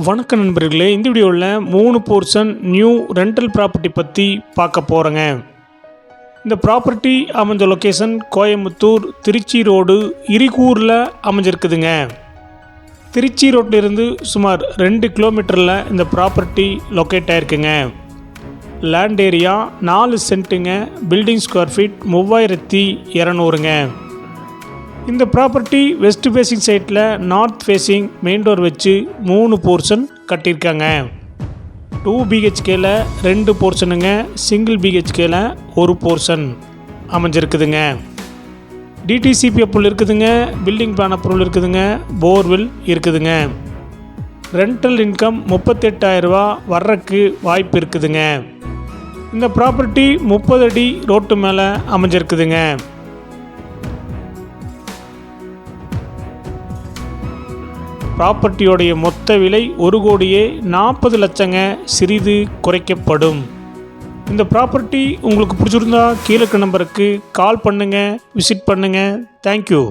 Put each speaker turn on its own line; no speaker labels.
வணக்கம் நண்பர்களே, இந்த வீடியோவில் 3 போர்ஷன் நியூ ரெண்டல் ப்ராப்பர்ட்டி பற்றி பார்க்க போகிறேங்க. இந்த ப்ராப்பர்ட்டி அமைஞ்ச லொக்கேஷன் கோயம்புத்தூர் திருச்சி ரோடு இரிகூரில் அமைஞ்சிருக்குதுங்க. திருச்சி ரோட்டிலிருந்து சுமார் 2 கிலோமீட்டரில் இந்த ப்ராப்பர்ட்டி லொக்கேட் ஆகிருக்குங்க. லேண்ட் ஏரியா 4 சென்ட்டுங்க. பில்டிங் ஸ்கொயர் ஃபீட் 3200ங்க. இந்த ப்ராப்பர்ட்டி வெஸ்ட் ஃபேஸிங் சைட்டில் நார்த் ஃபேஸிங் மெயின் டோர் வச்சு 3 போர்ஷன் கட்டியிருக்காங்க. 2 பிஹெச்கேல 2 போர்ஷனுங்க, சிங்கிள் பிஹெச்கேல 1 போர்ஷன் அமைஞ்சிருக்குதுங்க. டிடிசிபி அப்ரூவல் இருக்குதுங்க, பில்டிங் பிளான் அப்ரூவல் இருக்குதுங்க, போர்வெல் இருக்குதுங்க. ரெண்டல் இன்கம் 38,000 ரூபா வர்றதுக்கு வாய்ப்பு இருக்குதுங்க. இந்த ப்ராப்பர்ட்டி 30 அடி ரோட்டு மேலே அமைஞ்சிருக்குதுங்க. ப்ராப்பர்ட்டியோடைய மொத்த விலை 1,40 லட்சங்க. சிறிது குறைக்கப்படும். இந்த ப்ராப்பர்ட்டி உங்களுக்கு பிடிச்சிருந்தா கீழே நம்பருக்கு கால் பண்ணுங்கள், விசிட் பண்ணுங்கள். தேங்க்யூ.